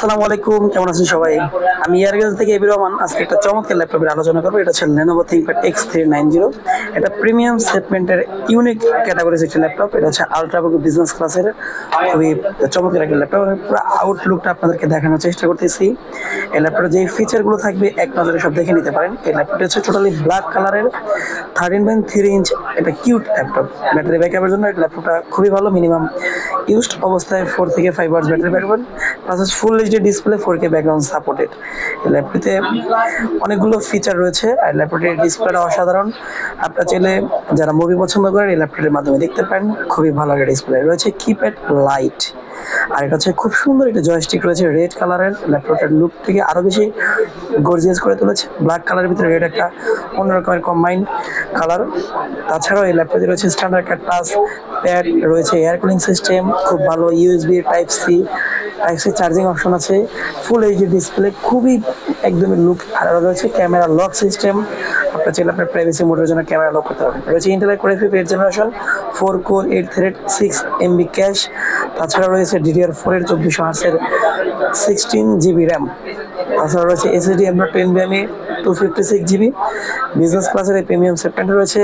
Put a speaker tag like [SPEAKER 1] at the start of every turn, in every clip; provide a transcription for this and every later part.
[SPEAKER 1] আসসালামু আলাইকুম, কেমন আছেন সবাই? আমি ইয়ারগেজ থেকে এবি রহমান। আজকে একটা চমৎকার ল্যাপটপের আলোচনা করবো। এটা হচ্ছে Lenovo ThinkPad X390। এটা প্রিমিয়াম সেগমেন্টের ইউনিক ক্যাটাগরিজ একটি ল্যাপটপ। এটা হচ্ছে আলট্রাবুক বিজনেস ক্লাসের খুবই চমৎকার একটা ল্যাপটপ। পুরো আউটলুকটা আপনাদেরকে দেখানোর চেষ্টা করতেছি। এই ল্যাপটপের যে ফিচারগুলো থাকবে এক নজরে সব দেখে নিতে পারেন। এই ল্যাপটপটা হচ্ছে টোটালি ব্ল্যাক কালারের 13.3 ইঞ্চ একটা কিউট ল্যাপটপ। ব্যাটারি ব্যাকআপের জন্য এই ল্যাপটপটা খুবই ভালো। মিনিমাম ইউজড অবস্থায় 4 থেকে 5 hours battery backup, plus full HD display, 4K background supported. ল্যাপটপটিতে অনেকগুলো ফিচার রয়েছে আর ল্যাপটপটির ডিসপ্লেটা অসাধারণ। আপনারা চাইলে যারা মুভি পছন্দ করেন এই ল্যাপটপের মাধ্যমে দেখতে পারেন। খুবই ভালো একটা ডিসপ্লে রয়েছে, কিপ্যাড লাইট। আর এটা হচ্ছে খুব সুন্দর একটা জয়স্টিক রয়েছে রেড কালারের। ল্যাপটপটার লুক থেকে আরো বেশি গর্জিয়াস করে তুলেছে। ব্ল্যাক কালারের ভিতরে রেড একটা অন্যরকমের কম্বাইন্ড কালার। তাছাড়াও এই ল্যাপটপে রয়েছে স্ট্যান্ডার্ড একটা টাচ প্যাড, রয়েছে এয়ার কুলিং সিস্টেম, খুব ভালো USB type C charging option আছে, ফুল এইচডি ডিসপ্লে, খুবই একদমই লুক। আর রয়েছে ক্যামেরা লক সিস্টেম। আপনার চাইলে আপনার প্রাইভেসি মোডের জন্য ক্যামেরা লক করতে পারবেন। রয়েছে Intel Core i5 8th generation, 4 core 8 thread 6 MB cash. তাছাড়া রয়েছে DDR4 এর 2400 এর 16 GB র্যাম। তাছাড়া রয়েছে SSD M.2 NVMe 256 GB। Business ক্লাসের এই প্রিমিয়াম সেগমেন্টে রয়েছে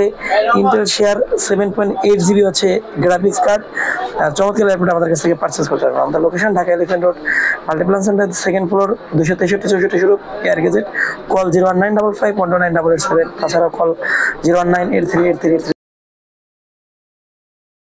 [SPEAKER 1] ইন্টেল শেয়ার 7.8 GB হচ্ছে গ্রাফিক্স কার্ড। চমৎকার ল্যাপটপ আমাদের কাছ থেকে পারচেস করতে পারবেন। আমাদের location Dhaka elephant road, Multiplan centre, second floor, 263 শুরু, এয়ার গেজেট। কল 01955 12988 7। তাছাড়াও কল 019838383